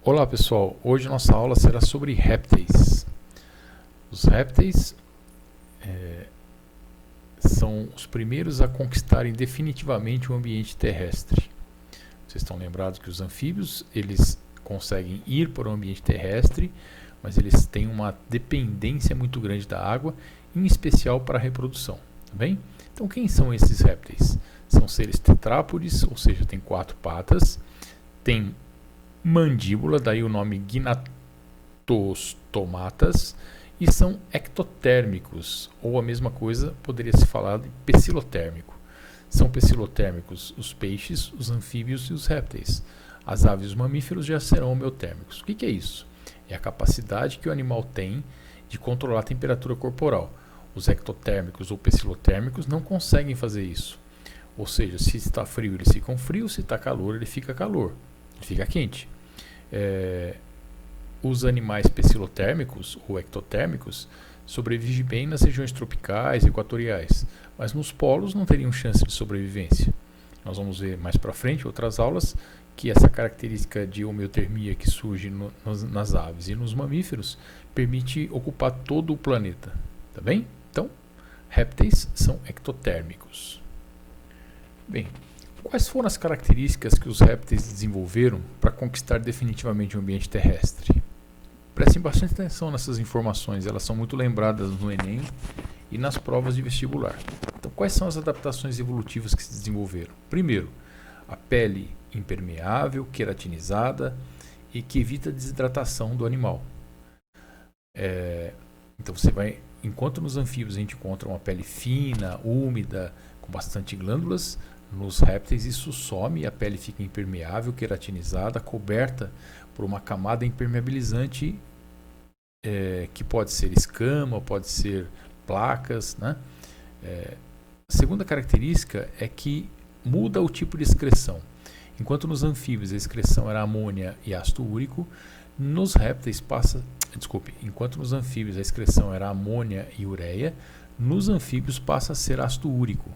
Olá pessoal, hoje nossa aula será sobre répteis. Os répteis são os primeiros a conquistarem definitivamente o ambiente terrestre. Vocês estão lembrados que os anfíbios eles conseguem ir para o ambiente terrestre, mas eles têm uma dependência muito grande da água, em especial para a reprodução. Tá bem? Então quem são esses répteis? São seres tetrápodes, ou seja, têm 4 patas, têm mandíbula, daí o nome gnatostomatas, e são ectotérmicos, ou a mesma coisa poderia se falar de pecilotérmico. São pecilotérmicos os peixes, os anfíbios e os répteis. As aves e os mamíferos já serão homeotérmicos. O que é isso? É a capacidade que o animal tem de controlar a temperatura corporal. Os ectotérmicos ou pecilotérmicos não conseguem fazer isso. Ou seja, se está frio, eles ficam frios, se está calor, ele fica quente. Os animais pecilotérmicos ou ectotérmicos sobrevivem bem nas regiões tropicais e equatoriais, mas nos polos não teriam chance de sobrevivência. Nós vamos ver mais para frente, em outras aulas, que essa característica de homeotermia que surge nas aves e nos mamíferos permite ocupar todo o planeta. Tá bem? Então, répteis são ectotérmicos. Bem, quais foram as características que os répteis desenvolveram para conquistar definitivamente o ambiente terrestre? Prestem bastante atenção nessas informações, elas são muito lembradas no Enem e nas provas de vestibular. Então, quais são as adaptações evolutivas que se desenvolveram? Primeiro, a pele impermeável, queratinizada e que evita a desidratação do animal. Então, enquanto nos anfíbios a gente encontra uma pele fina, úmida, com bastante glândulas, nos répteis isso some e a pele fica impermeável, queratinizada, coberta por uma camada impermeabilizante que pode ser escama, pode ser placas, né? A segunda característica é que muda o tipo de excreção. Enquanto nos anfíbios a excreção era amônia e ácido úrico, nos répteis enquanto nos anfíbios a excreção era amônia e ureia, nos anfíbios passa a ser ácido úrico.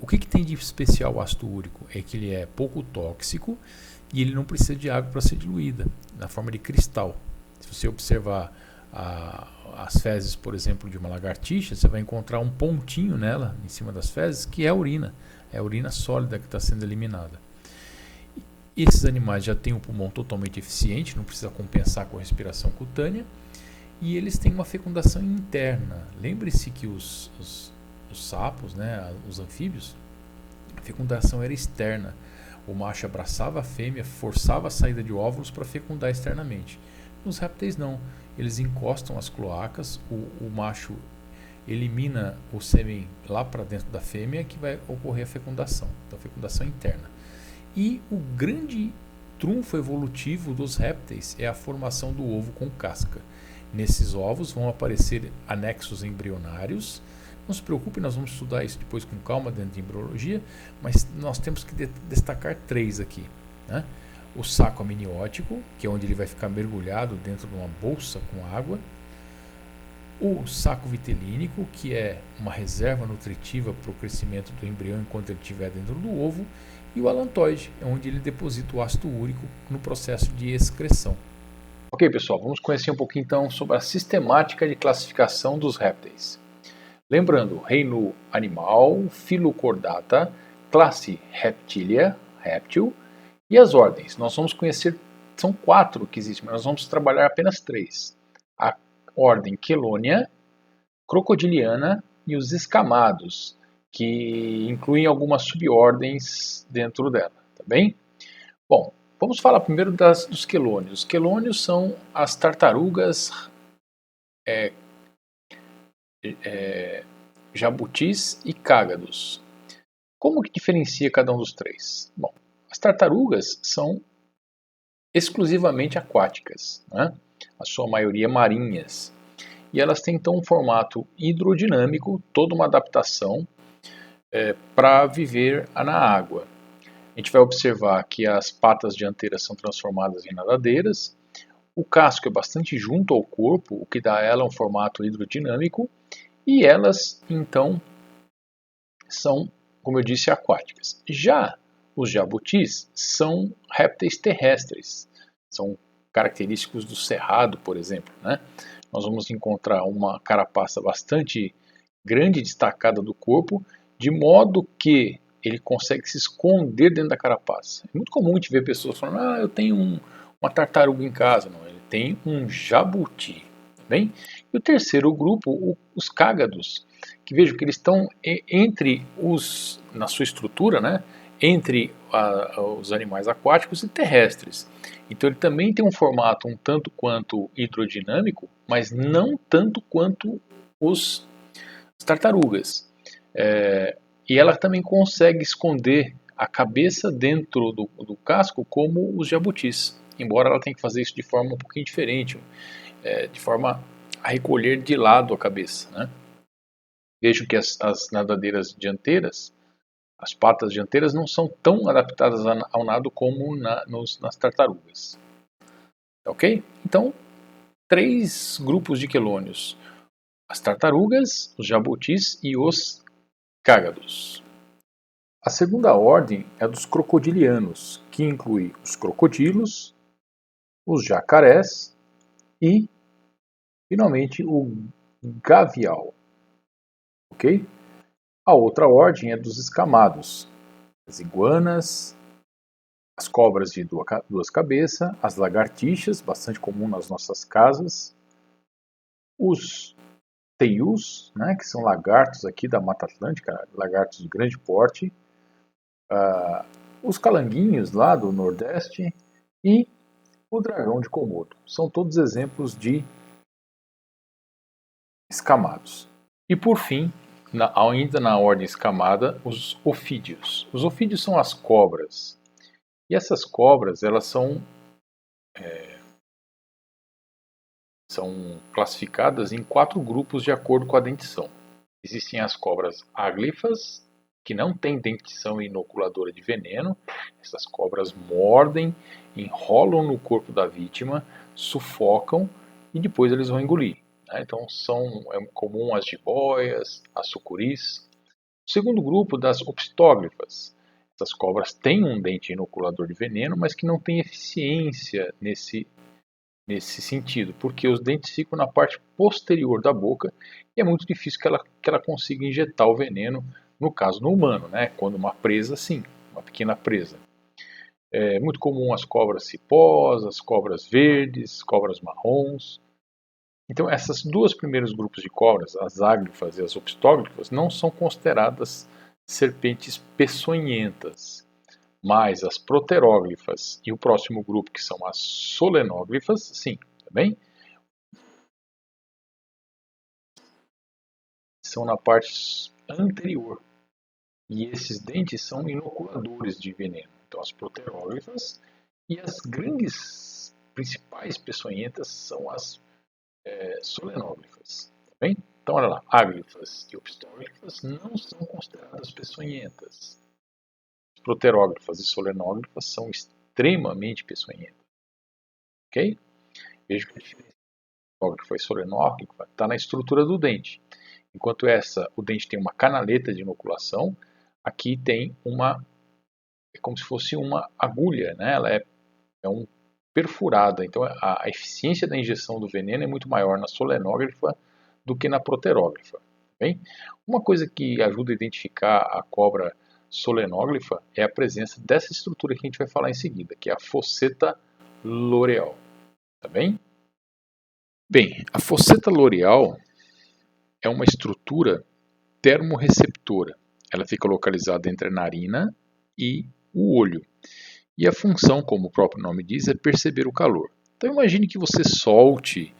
O que tem de especial o ácido úrico? É que ele é pouco tóxico e ele não precisa de água para ser diluída, na forma de cristal. Se você observar as fezes, por exemplo, de uma lagartixa, você vai encontrar um pontinho nela, em cima das fezes, que é a urina. É a urina sólida que está sendo eliminada. Esses animais já têm um pulmão totalmente eficiente, não precisa compensar com a respiração cutânea, e eles têm uma fecundação interna. Lembre-se que os sapos, né, os anfíbios, a fecundação era externa. O macho abraçava a fêmea, forçava a saída de óvulos para fecundar externamente. Nos répteis não, eles encostam as cloacas, o macho elimina o sêmen lá para dentro da fêmea que vai ocorrer a fecundação, então a fecundação interna. E o grande trunfo evolutivo dos répteis é a formação do ovo com casca. Nesses ovos vão aparecer anexos embrionários. Não se preocupe, nós vamos estudar isso depois com calma dentro de embriologia, mas nós temos que destacar 3 aqui, né? O saco amniótico, que é onde ele vai ficar mergulhado dentro de uma bolsa com água. O saco vitelínico, que é uma reserva nutritiva para o crescimento do embrião enquanto ele estiver dentro do ovo. E o alantoide, é onde ele deposita o ácido úrico no processo de excreção. Ok, pessoal, vamos conhecer um pouquinho então sobre a sistemática de classificação dos répteis. Lembrando, reino animal, filo Chordata, classe Reptilia, réptil, e as ordens. Nós vamos conhecer, são 4 que existem, mas nós vamos trabalhar apenas 3. A ordem Chelonia, Crocodiliana e os escamados, que incluem algumas subordens dentro dela, tá bem? Bom, vamos falar primeiro dos quelônios. Os quelônios são as tartarugas jabutis e cágados. Como que diferencia cada um dos 3? Bom, as tartarugas são exclusivamente aquáticas, né? A sua maioria marinhas. E elas têm então um formato hidrodinâmico, toda uma adaptação para viver na água. A gente vai observar que as patas dianteiras são transformadas em nadadeiras, o casco é bastante junto ao corpo, o que dá a ela um formato hidrodinâmico, e elas, então, são, como eu disse, aquáticas. Já os jabutis são répteis terrestres, são característicos do cerrado, por exemplo, né? Nós vamos encontrar uma carapaça bastante grande, destacada do corpo, de modo que ele consegue se esconder dentro da carapaça. É muito comum a gente ver pessoas falando, eu tenho uma tartaruga em casa. Não, ele tem um jabuti. Bem? E o terceiro grupo, os cágados, que vejo que eles estão entre na sua estrutura, né, entre os animais aquáticos e terrestres. Então ele também tem um formato um tanto quanto hidrodinâmico, mas não tanto quanto as tartarugas. E ela também consegue esconder a cabeça dentro do casco como os jabutis, embora ela tenha que fazer isso de forma um pouquinho diferente, de forma a recolher de lado a cabeça, né? Vejo que as nadadeiras dianteiras, as patas dianteiras não são tão adaptadas ao nado como nas tartarugas. Ok? Então, 3 grupos de quelônios: as tartarugas, os jabutis e os cágados. A segunda ordem é a dos crocodilianos, que inclui os crocodilos, os jacarés e, finalmente, o gavial. Ok? A outra ordem é dos escamados, as iguanas, as cobras de 2 cabeças, as lagartixas, bastante comum nas nossas casas, os teius, né, que são lagartos aqui da Mata Atlântica, lagartos de grande porte, os calanguinhos lá do Nordeste e o dragão de Komodo. São todos exemplos de escamados. E por fim, ainda na ordem escamada, os ofídeos. Os ofídeos são as cobras. E essas cobras, elas são classificadas em 4 grupos de acordo com a dentição. Existem as cobras áglifas, que não têm dentição inoculadora de veneno. Essas cobras mordem, enrolam no corpo da vítima, sufocam e depois eles vão engolir. Então é comum as jiboias, as sucuris. O segundo grupo, das opstóglifas. Essas cobras têm um dente inoculador de veneno, mas que não tem eficiência nesse sentido, porque os dentes ficam na parte posterior da boca e é muito difícil que ela consiga injetar o veneno, no caso no humano, né? Quando uma presa, sim, uma pequena presa. É muito comum as cobras cipós, as cobras verdes, cobras marrons. Então essas 2 primeiros grupos de cobras, as áglifas e as opstóglifas, não são consideradas serpentes peçonhentas. Mas as proteróglifas e o próximo grupo, que são as solenóglifas, sim, tá bem? São na parte anterior. E esses dentes são inoculadores de veneno. Então as proteróglifas e as grandes principais peçonhentas são as solenóglifas. Tá bem? Então olha lá, áglifas e opstóglifas não são consideradas peçonhentas. Proteróglifas e solenóglifas são extremamente peçonhentas. Ok? Veja que a diferença entre solenóglifa está na estrutura do dente. Enquanto o dente tem uma canaleta de inoculação, aqui tem é como se fosse uma agulha, né? Ela é perfurada. Então a eficiência da injeção do veneno é muito maior na solenóglifa do que na proteróglifa. Bem? Uma coisa que ajuda a identificar a cobra solenóglifa é a presença dessa estrutura que a gente vai falar em seguida, que é a fosseta loreal. Tá bem? Bem, a fosseta loreal é uma estrutura termorreceptora. Ela fica localizada entre a narina e o olho. E a função, como o próprio nome diz, é perceber o calor. Então imagine que você solte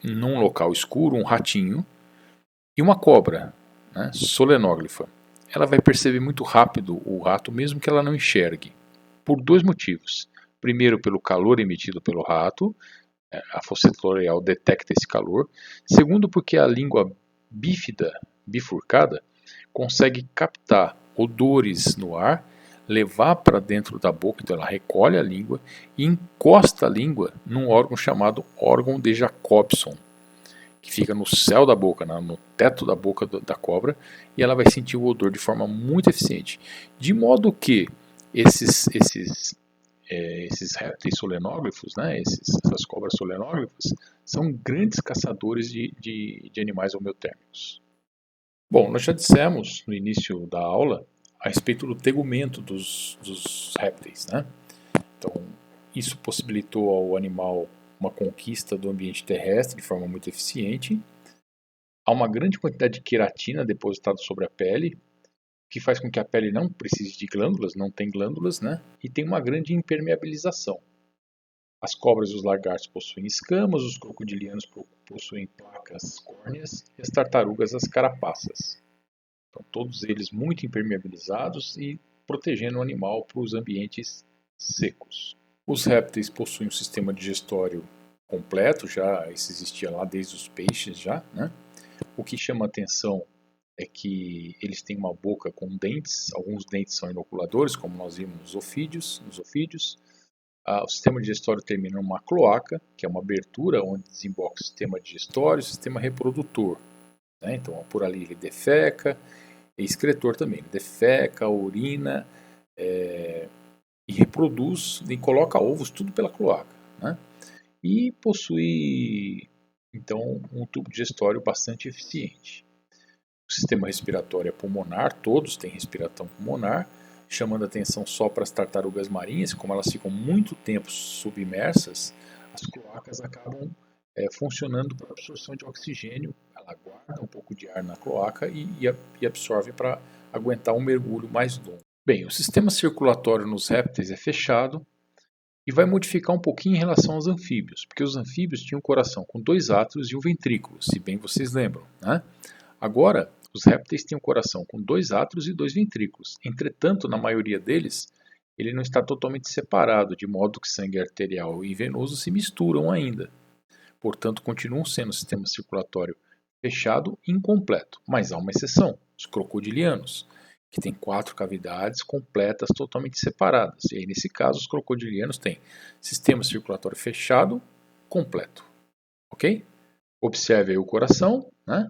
num local escuro um ratinho e uma cobra, né, solenóglifa. Ela vai perceber muito rápido o rato, mesmo que ela não enxergue, por 2 motivos. Primeiro, pelo calor emitido pelo rato, a fosseta loreal detecta esse calor. Segundo, porque a língua bífida, bifurcada, consegue captar odores no ar, levar para dentro da boca, então ela recolhe a língua e encosta a língua num órgão chamado órgão de Jacobson, que fica no céu da boca, no teto da boca da cobra, e ela vai sentir o odor de forma muito eficiente. De modo que esses esses répteis solenógrafos, né, essas cobras solenógrafas, são grandes caçadores de animais homeotérmicos. Bom, nós já dissemos no início da aula a respeito do tegumento dos répteis, né? Então, isso possibilitou ao animal uma conquista do ambiente terrestre de forma muito eficiente. Há uma grande quantidade de queratina depositada sobre a pele, que faz com que a pele não precise de glândulas, não tem glândulas, né? E tem uma grande impermeabilização. As cobras e os lagartos possuem escamas, os crocodilianos possuem placas córneas e as tartarugas as carapaças. Então, todos eles muito impermeabilizados e protegendo o animal para os ambientes secos. Os répteis possuem um sistema digestório completo, já isso existia lá desde os peixes já, né? O que chama atenção é que eles têm uma boca com dentes, alguns dentes são inoculadores, como nós vimos nos ofídeos. O sistema digestório termina numa cloaca, que é uma abertura onde desemboca o sistema digestório e o sistema reprodutor. Né? Então, por ali ele defeca, e excretor também, ele defeca, urina e reproduz, e coloca ovos tudo pela cloaca. Né? E possui, então, um tubo digestório bastante eficiente. O sistema respiratório é pulmonar, todos têm respiração pulmonar, chamando a atenção só para as tartarugas marinhas, como elas ficam muito tempo submersas, as cloacas acabam funcionando para absorção de oxigênio, ela guarda um pouco de ar na cloaca e absorve para aguentar um mergulho mais longo. Bem, o sistema circulatório nos répteis é fechado e vai modificar um pouquinho em relação aos anfíbios, porque os anfíbios tinham um coração com 2 átrios e um ventrículo, se bem vocês lembram, né? Agora, os répteis têm um coração com 2 átrios e 2 ventrículos. Entretanto, na maioria deles, ele não está totalmente separado, de modo que sangue arterial e venoso se misturam ainda. Portanto, continuam sendo um sistema circulatório fechado e incompleto. Mas há uma exceção, os crocodilianos, que têm 4 cavidades completas totalmente separadas. E aí, nesse caso, os crocodilianos têm sistema circulatório fechado, completo. Ok? Observe aí o coração, né?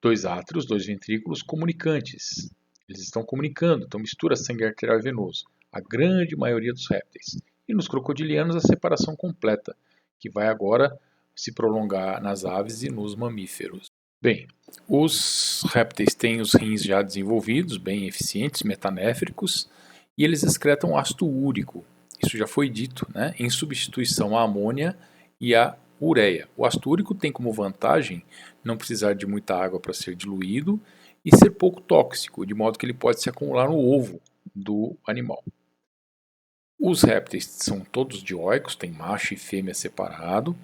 2 átrios, 2 ventrículos comunicantes. Eles estão comunicando, então mistura sangue arterial e venoso. A grande maioria dos répteis. E nos crocodilianos a separação completa, que vai agora se prolongar nas aves e nos mamíferos. Bem, os répteis têm os rins já desenvolvidos, bem eficientes, metanéfricos, e eles excretam ácido úrico. Isso já foi dito, né? Em substituição à amônia e à ureia. O ácido úrico tem como vantagem não precisar de muita água para ser diluído e ser pouco tóxico, de modo que ele pode se acumular no ovo do animal. Os répteis são todos dioicos, tem macho e fêmea separado.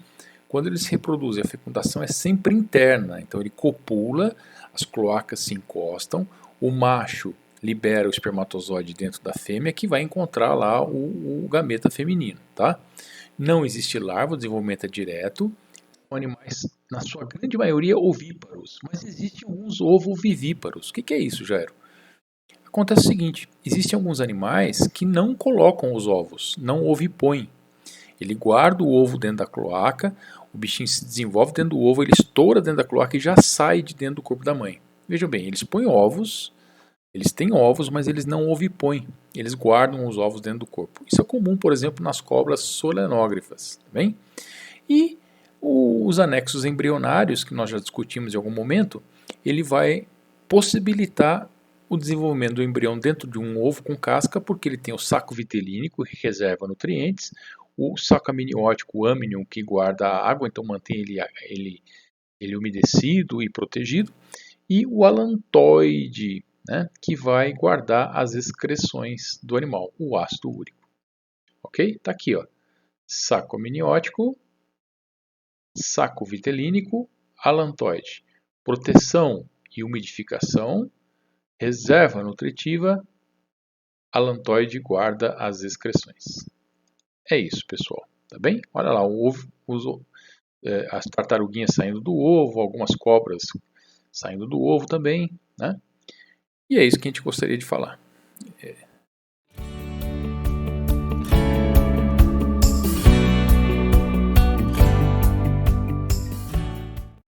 Quando eles se reproduzem, a fecundação é sempre interna, então ele copula, as cloacas se encostam, o macho libera o espermatozoide dentro da fêmea que vai encontrar lá o gameta feminino, tá? Não existe larva, o desenvolvimento é direto. São animais, na sua grande maioria, ovíparos, mas existem alguns ovovivíparos. O que é isso, Jairo? Acontece o seguinte, existem alguns animais que não colocam os ovos, não ovipõem. Ele guarda o ovo dentro da cloaca, o bichinho se desenvolve dentro do ovo, ele estoura dentro da cloaca e já sai de dentro do corpo da mãe. Vejam bem, eles põem ovos, eles têm ovos, mas eles não ovipõem. Eles guardam os ovos dentro do corpo. Isso é comum, por exemplo, nas cobras solenógrafas. Tá bem? E os anexos embrionários, que nós já discutimos em algum momento, ele vai possibilitar o desenvolvimento do embrião dentro de um ovo com casca, porque ele tem o saco vitelínico, que reserva nutrientes, o saco amniótico, o amnion, que guarda a água, então mantém ele umedecido e protegido, e o alantoide, né, que vai guardar as excreções do animal, o ácido úrico. Ok? Está aqui, ó. Saco amniótico, saco vitelínico, alantoide. Proteção e umidificação, reserva nutritiva, alantoide guarda as excreções. É isso, pessoal. Tá bem? Olha lá, o ovo, as tartaruguinhas saindo do ovo, algumas cobras saindo do ovo também, né? E é isso que a gente gostaria de falar.